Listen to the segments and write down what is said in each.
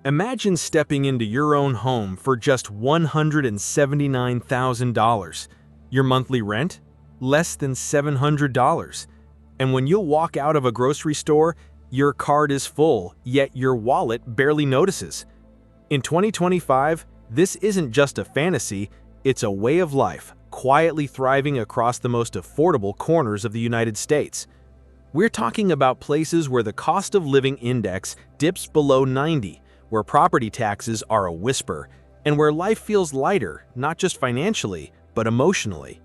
Imagine stepping into your own home for just $179,000. Your monthly rent? Less than $700. And when you'll walk out of a grocery store, your card is full, yet your wallet barely notices. In 2025, this isn't just a fantasy, it's a way of life, quietly thriving across the most affordable corners of the United States. We're talking about places where the cost of living index dips below 90, where property taxes are a whisper, and where life feels lighter, not just financially, but emotionally.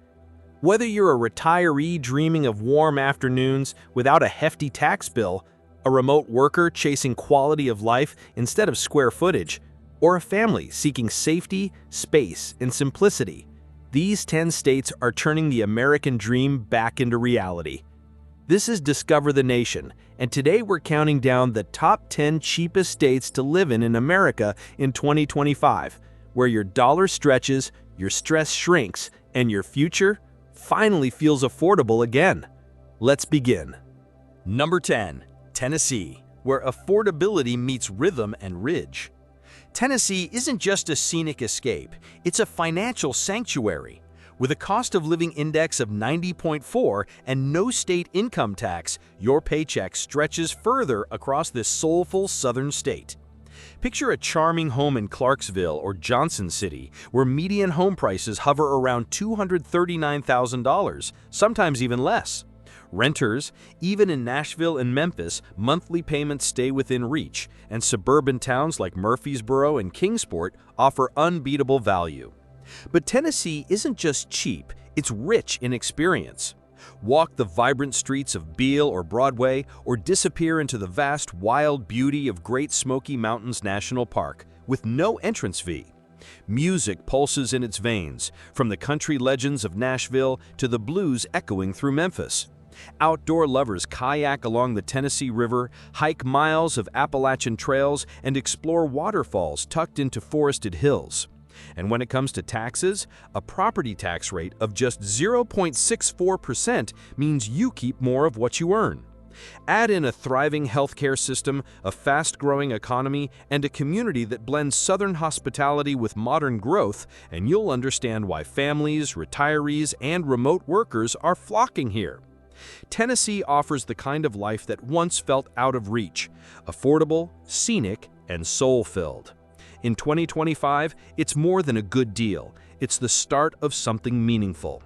Whether you're a retiree dreaming of warm afternoons without a hefty tax bill, a remote worker chasing quality of life instead of square footage, or a family seeking safety, space, and simplicity, these 10 states are turning the American dream back into reality. This is Discover the Nation, and today we're counting down the top 10 cheapest states to live in America in 2025, where your dollar stretches, your stress shrinks, and your future finally feels affordable again. Let's begin. Number 10. Tennessee, where affordability meets rhythm and ridge. Tennessee isn't just a scenic escape, it's a financial sanctuary. With a cost of living index of 90.4 and no state income tax, your paycheck stretches further across this soulful southern state. Picture a charming home in Clarksville or Johnson City, where median home prices hover around $239,000, sometimes even less. Renters, even in Nashville and Memphis, monthly payments stay within reach, and suburban towns like Murfreesboro and Kingsport offer unbeatable value. But Tennessee isn't just cheap, it's rich in experience. Walk the vibrant streets of Beale or Broadway, or disappear into the vast, wild beauty of Great Smoky Mountains National Park with no entrance fee. Music pulses in its veins, from the country legends of Nashville to the blues echoing through Memphis. Outdoor lovers kayak along the Tennessee River, hike miles of Appalachian trails, and explore waterfalls tucked into forested hills. And when it comes to taxes, a property tax rate of just 0.64% means you keep more of what you earn. Add in a thriving healthcare system, a fast-growing economy, and a community that blends Southern hospitality with modern growth, and you'll understand why families, retirees, and remote workers are flocking here. Tennessee offers the kind of life that once felt out of reach: affordable, scenic, and soul-filled. In 2025, it's more than a good deal. It's the start of something meaningful.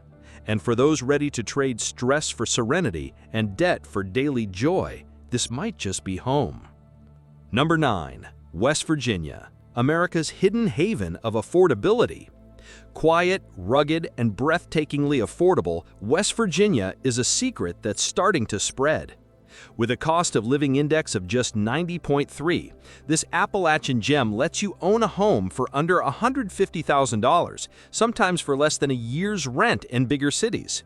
And for those ready to trade stress for serenity and debt for daily joy, this might just be home. Number 9. West Virginia, America's hidden haven of affordability. Quiet, rugged, and breathtakingly affordable, West Virginia is a secret that's starting to spread. With a cost of living index of just 90.3, this Appalachian gem lets you own a home for under $150,000, sometimes for less than a year's rent in bigger cities.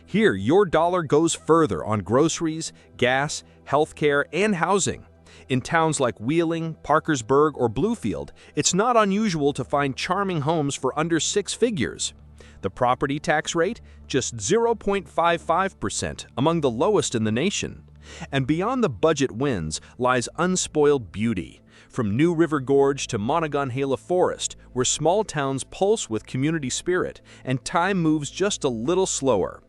Here, your dollar goes further on groceries, gas, healthcare, and housing. In towns like Wheeling, Parkersburg, or Bluefield, it's not unusual to find charming homes for under 6 figures. The property tax rate? Just 0.55%, among the lowest in the nation. And beyond the budget wins lies unspoiled beauty. From New River Gorge to Monongahela Forest, where small towns pulse with community spirit, and time moves just a little slower.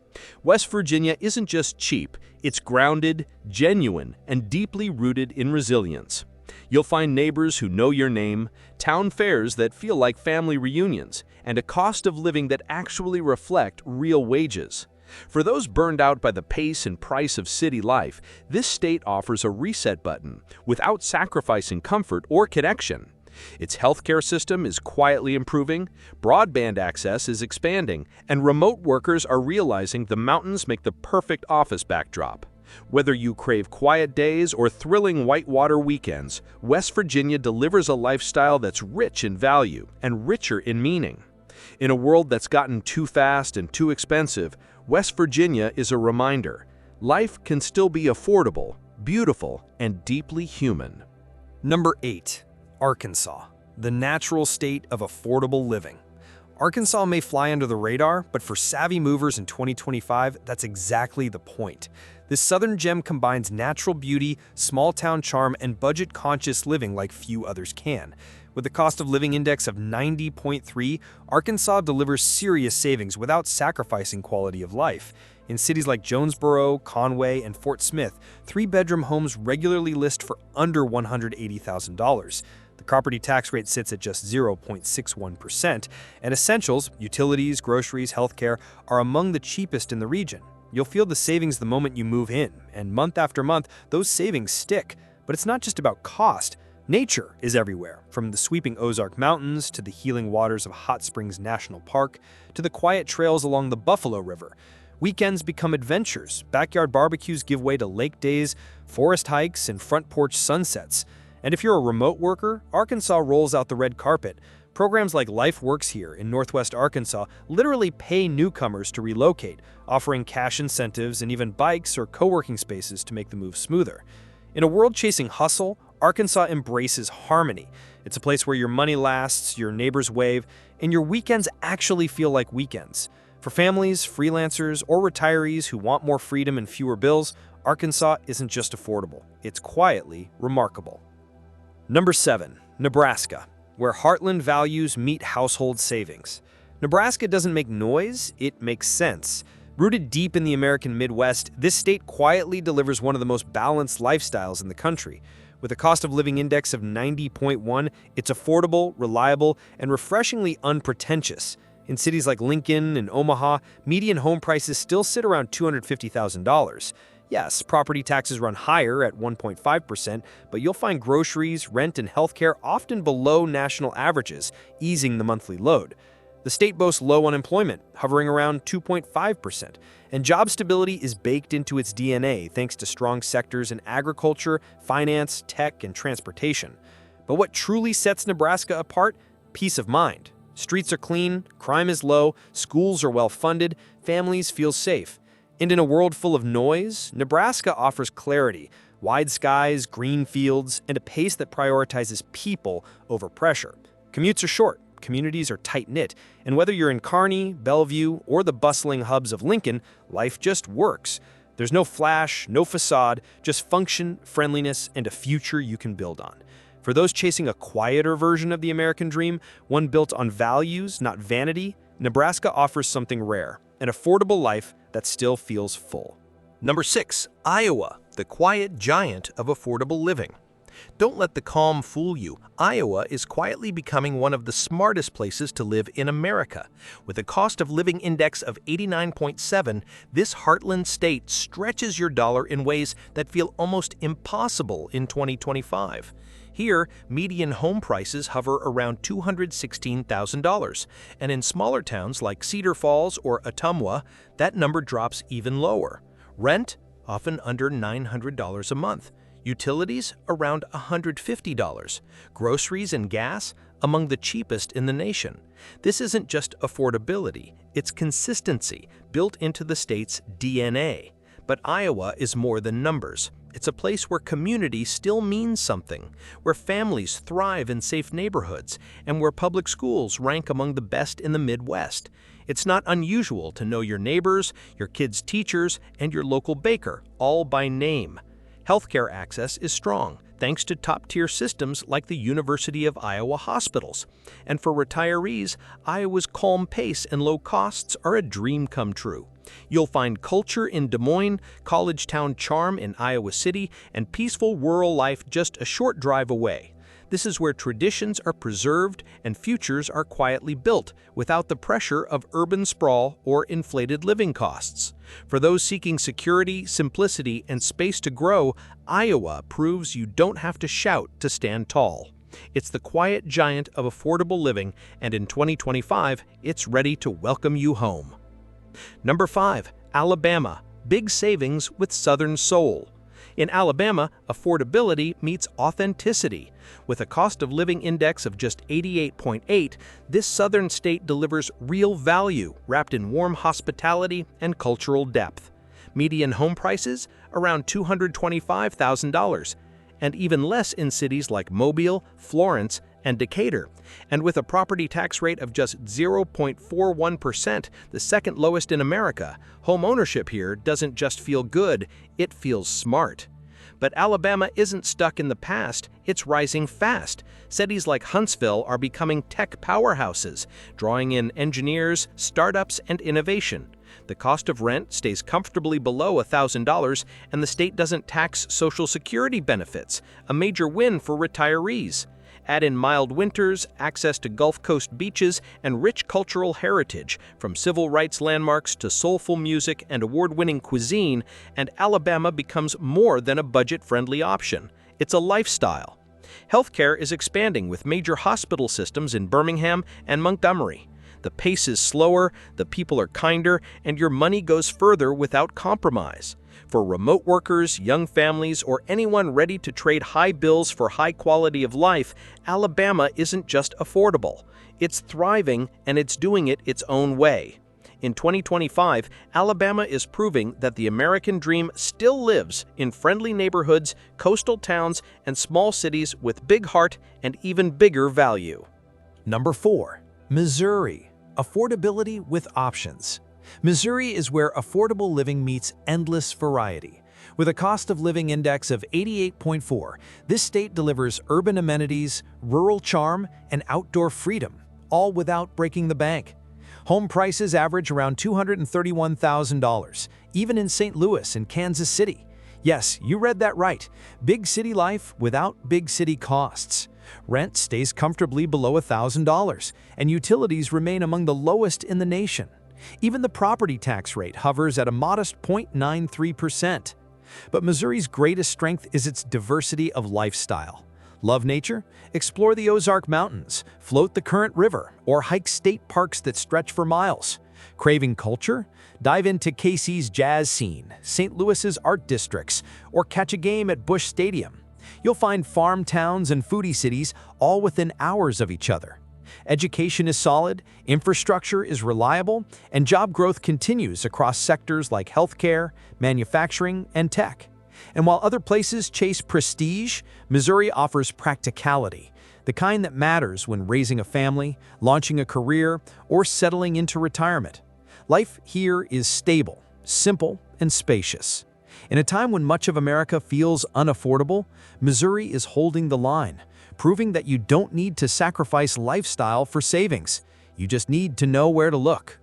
West Virginia isn't just cheap, it's grounded, genuine, and deeply rooted in resilience. You'll find neighbors who know your name, town fairs that feel like family reunions, and a cost of living that actually reflect real wages. For those burned out by the pace and price of city life, this state offers a reset button without sacrificing comfort or connection. Its healthcare system is quietly improving, broadband access is expanding, and remote workers are realizing the mountains make the perfect office backdrop. Whether you crave quiet days or thrilling whitewater weekends, West Virginia delivers a lifestyle that's rich in value and richer in meaning. In a world that's gotten too fast and too expensive, West Virginia is a reminder: life can still be affordable, beautiful, and deeply human. Number 8. Arkansas, the natural state of affordable living. Arkansas may fly under the radar, but for savvy movers in 2025, that's exactly the point. This southern gem combines natural beauty, small-town charm, and budget-conscious living like few others can. With a cost of living index of 90.3, Arkansas delivers serious savings without sacrificing quality of life. In cities like Jonesboro, Conway, and Fort Smith, three-bedroom homes regularly list for under $180,000. The property tax rate sits at just 0.61%, and essentials, utilities, groceries, healthcare, are among the cheapest in the region. You'll feel the savings the moment you move in, and month after month, those savings stick. But it's not just about cost. Nature is everywhere, from the sweeping Ozark Mountains to the healing waters of Hot Springs National Park to the quiet trails along the Buffalo River. Weekends become adventures, backyard barbecues give way to lake days, forest hikes, and front porch sunsets. And if you're a remote worker, Arkansas rolls out the red carpet. Programs like Life Works Here in Northwest Arkansas literally pay newcomers to relocate, offering cash incentives and even bikes or co-working spaces to make the move smoother. In a world chasing hustle, Arkansas embraces harmony. It's a place where your money lasts, your neighbors wave, and your weekends actually feel like weekends. For families, freelancers, or retirees who want more freedom and fewer bills, Arkansas isn't just affordable, it's quietly remarkable. Number 7. Nebraska, where heartland values meet household savings. Nebraska doesn't make noise, it makes sense. Rooted deep in the American Midwest, this state quietly delivers one of the most balanced lifestyles in the country. With a cost of living index of 90.1, it's affordable, reliable, and refreshingly unpretentious. In cities like Lincoln and Omaha, median home prices still sit around $250,000. Yes, property taxes run higher at 1.5%, but you'll find groceries, rent, and healthcare often below national averages, easing the monthly load. The state boasts low unemployment, hovering around 2.5%, and job stability is baked into its DNA thanks to strong sectors in agriculture, finance, tech, and transportation. But what truly sets Nebraska apart? Peace of mind. Streets are clean, crime is low, schools are well-funded, families feel safe. And in a world full of noise, Nebraska offers clarity, wide skies, green fields, and a pace that prioritizes people over pressure. Commutes are short, communities are tight-knit, and whether you're in Kearney, Bellevue, or the bustling hubs of Lincoln, life just works. There's no flash, no facade, just function, friendliness, and a future you can build on. For those chasing a quieter version of the American dream, one built on values, not vanity, Nebraska offers something rare, an affordable life that still feels full. Number 6. Iowa, the quiet giant of affordable living. Don't let the calm fool you. Iowa is quietly becoming one of the smartest places to live in America. With a cost of living index of 89.7, this heartland state stretches your dollar in ways that feel almost impossible in 2025. Here, median home prices hover around $216,000, and in smaller towns like Cedar Falls or Ottumwa, that number drops even lower. Rent, often under $900 a month. Utilities, around $150. Groceries and gas, among the cheapest in the nation. This isn't just affordability, it's consistency built into the state's DNA. But Iowa is more than numbers. It's a place where community still means something, where families thrive in safe neighborhoods, and where public schools rank among the best in the Midwest. It's not unusual to know your neighbors, your kids' teachers, and your local baker, all by name. Healthcare access is strong, thanks to top-tier systems like the University of Iowa hospitals. And for retirees, Iowa's calm pace and low costs are a dream come true. You'll find culture in Des Moines, college town charm in Iowa City, and peaceful rural life just a short drive away. This is where traditions are preserved and futures are quietly built without the pressure of urban sprawl or inflated living costs. For those seeking security, simplicity, and space to grow, Iowa proves you don't have to shout to stand tall. It's the quiet giant of affordable living, and in 2025, it's ready to welcome you home. Number 5. Alabama, big savings with Southern soul. In Alabama, affordability meets authenticity. With a cost of living index of just 88.8, this southern state delivers real value wrapped in warm hospitality and cultural depth. Median home prices around $225,000, and even less in cities like Mobile, Florence, and Decatur. And with a property tax rate of just 0.41%, the second lowest in America, home ownership here doesn't just feel good, it feels smart. But Alabama isn't stuck in the past, it's rising fast. Cities like Huntsville are becoming tech powerhouses, drawing in engineers, startups, and innovation. The cost of rent stays comfortably below $1,000, and the state doesn't tax Social Security benefits, a major win for retirees. Add in mild winters, access to Gulf Coast beaches, and rich cultural heritage, from civil rights landmarks to soulful music and award-winning cuisine, and Alabama becomes more than a budget-friendly option. It's a lifestyle. Healthcare is expanding with major hospital systems in Birmingham and Montgomery. The pace is slower, the people are kinder, and your money goes further without compromise. For remote workers, young families, or anyone ready to trade high bills for high quality of life, Alabama isn't just affordable. It's thriving, and it's doing it its own way. In 2025, Alabama is proving that the American dream still lives in friendly neighborhoods, coastal towns, and small cities with big heart and even bigger value. Number 4. Missouri. Affordability with options. Missouri is where affordable living meets endless variety. With a cost of living index of 88.4, this state delivers urban amenities, rural charm, and outdoor freedom, all without breaking the bank. Home prices average around $231,000, even in St. Louis and Kansas City. Yes, you read that right. Big city life without big city costs. Rent stays comfortably below $1,000, and utilities remain among the lowest in the nation. Even the property tax rate hovers at a modest 0.93%. But Missouri's greatest strength is its diversity of lifestyle. Love nature? Explore the Ozark Mountains, float the Current River, or hike state parks that stretch for miles. Craving culture? Dive into KC's jazz scene, St. Louis's art districts, or catch a game at Busch Stadium. You'll find farm towns and foodie cities all within hours of each other. Education is solid, infrastructure is reliable, and job growth continues across sectors like healthcare, manufacturing, and tech. And while other places chase prestige, Missouri offers practicality, the kind that matters when raising a family, launching a career, or settling into retirement. Life here is stable, simple, and spacious. In a time when much of America feels unaffordable, Missouri is holding the line, proving that you don't need to sacrifice lifestyle for savings. You just need to know where to look.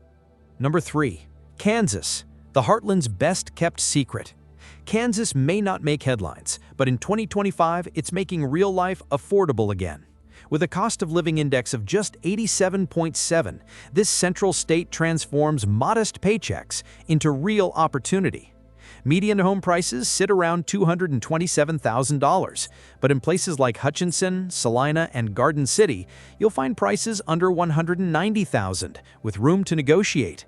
Number 3. Kansas, the heartland's best-kept secret. Kansas may not make headlines, but in 2025, it's making real life affordable again. With a cost of living index of just 87.7, this central state transforms modest paychecks into real opportunity. Median home prices sit around $227,000, but in places like Hutchinson, Salina, and Garden City, you'll find prices under $190,000, with room to negotiate.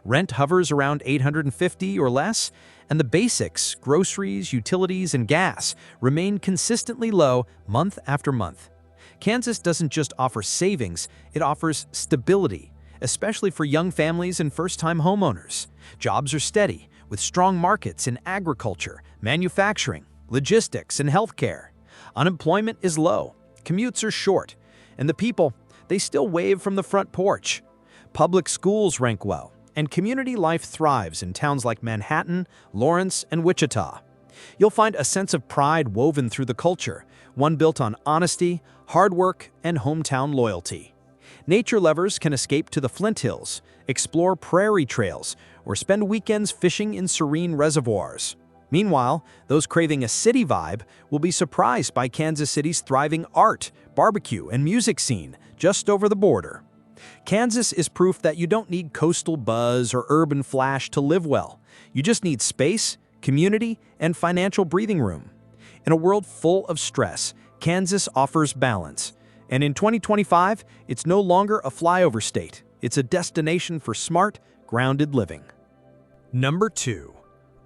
Rent hovers around $850 or less, and the basics, groceries, utilities, and gas, remain consistently low month after month. Kansas doesn't just offer savings, it offers stability, especially for young families and first-time homeowners. Jobs are steady, with strong markets in agriculture, manufacturing, logistics, and healthcare. Unemployment is low, commutes are short, and the people, they still wave from the front porch. Public schools rank well, and community life thrives in towns like Manhattan, Lawrence, and Wichita. You'll find a sense of pride woven through the culture, one built on honesty, hard work, and hometown loyalty. Nature lovers can escape to the Flint Hills, explore prairie trails, or spend weekends fishing in serene reservoirs. Meanwhile, those craving a city vibe will be surprised by Kansas City's thriving art, barbecue, and music scene just over the border. Kansas is proof that you don't need coastal buzz or urban flash to live well. You just need space, community, and financial breathing room. In a world full of stress, Kansas offers balance. And in 2025, it's no longer a flyover state. It's a destination for smart, grounded living. Number 2.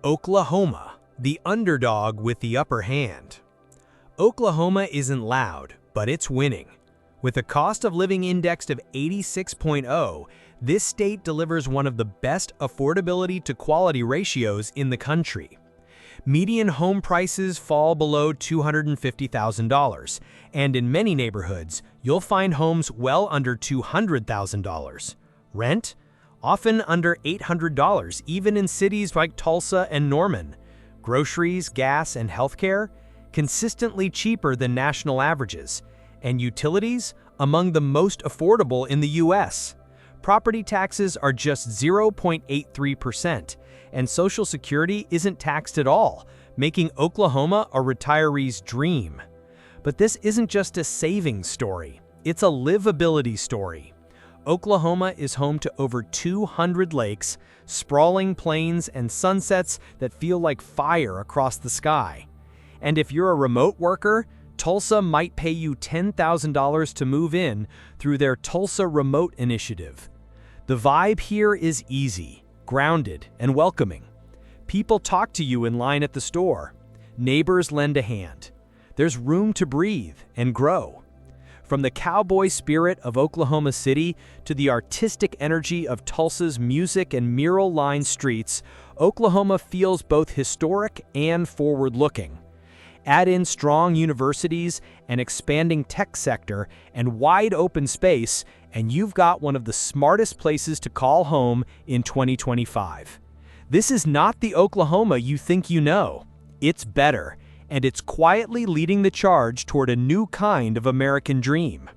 Oklahoma, the underdog with the upper hand. Oklahoma isn't loud, but it's winning. With a cost of living indexed of 86.0, this state delivers one of the best affordability to quality ratios in the country. Median home prices fall below $250,000, and in many neighborhoods, you'll find homes well under $200,000. Rent? Often under $800, even in cities like Tulsa and Norman. Groceries, gas, and healthcare? Consistently cheaper than national averages. And utilities? Among the most affordable in the U.S. Property taxes are just 0.83%, and Social Security isn't taxed at all, making Oklahoma a retiree's dream. But this isn't just a savings story, it's a livability story. Oklahoma is home to over 200 lakes, sprawling plains, and sunsets that feel like fire across the sky. And if you're a remote worker, Tulsa might pay you $10,000 to move in through their Tulsa Remote Initiative. The vibe here is easy, grounded, and welcoming. People talk to you in line at the store. Neighbors lend a hand. There's room to breathe and grow. From the cowboy spirit of Oklahoma City to the artistic energy of Tulsa's music and mural-lined streets, Oklahoma feels both historic and forward-looking. Add in strong universities, an expanding tech sector, and wide open space, and you've got one of the smartest places to call home in 2025. This is not the Oklahoma you think you know. It's better, and it's quietly leading the charge toward a new kind of American dream.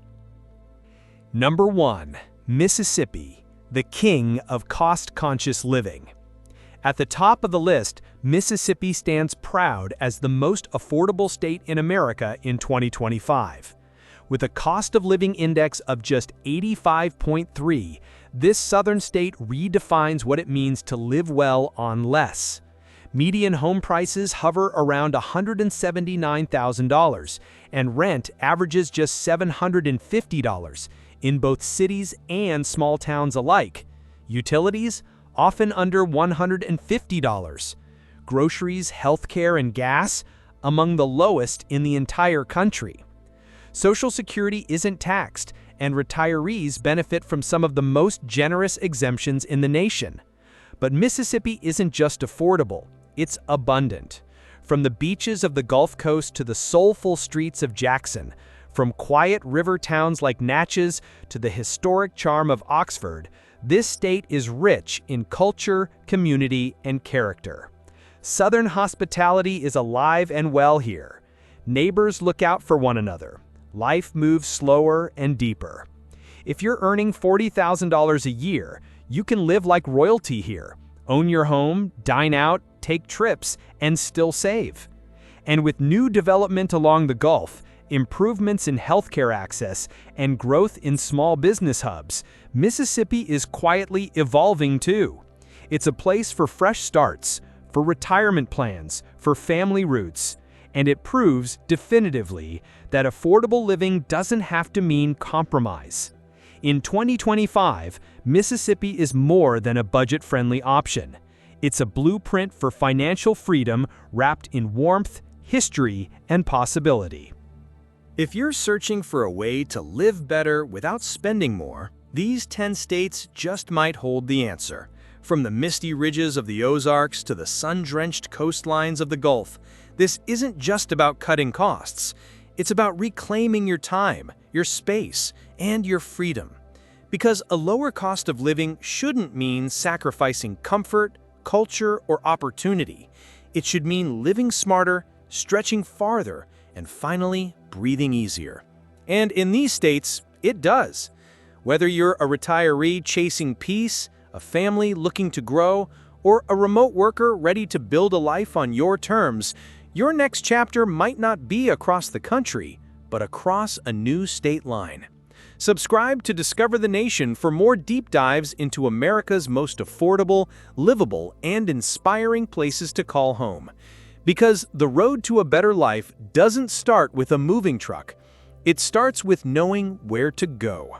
Number 1. Mississippi, the king of cost-conscious living. At the top of the list, Mississippi stands proud as the most affordable state in America in 2025. With a cost of living index of just 85.3, this southern state redefines what it means to live well on less. Median home prices hover around $179,000, and rent averages just $750 in both cities and small towns alike. Utilities? Often under $150. Groceries, healthcare, and gas? Among the lowest in the entire country. Social Security isn't taxed, and retirees benefit from some of the most generous exemptions in the nation. But Mississippi isn't just affordable, it's abundant. From the beaches of the Gulf Coast to the soulful streets of Jackson, from quiet river towns like Natchez to the historic charm of Oxford, this state is rich in culture, community, and character. Southern hospitality is alive and well here. Neighbors look out for one another. Life moves slower and deeper. If you're earning $40,000 a year, you can live like royalty here. Own your home, dine out, take trips, and still save. And with new development along the Gulf, improvements in healthcare access, and growth in small business hubs, Mississippi is quietly evolving too. It's a place for fresh starts, for retirement plans, for family roots, and it proves definitively that affordable living doesn't have to mean compromise. In 2025, Mississippi is more than a budget-friendly option. It's a blueprint for financial freedom wrapped in warmth, history, and possibility. If you're searching for a way to live better without spending more, these 10 states just might hold the answer. From the misty ridges of the Ozarks to the sun-drenched coastlines of the Gulf, this isn't just about cutting costs. It's about reclaiming your time, your space, and your freedom. Because a lower cost of living shouldn't mean sacrificing comfort, culture, or opportunity. It should mean living smarter, stretching farther, and finally, breathing easier. And in these states, it does. Whether you're a retiree chasing peace, a family looking to grow, or a remote worker ready to build a life on your terms, your next chapter might not be across the country, but across a new state line. Subscribe to Discover the Nation for more deep dives into America's most affordable, livable, and inspiring places to call home. Because the road to a better life doesn't start with a moving truck. It starts with knowing where to go.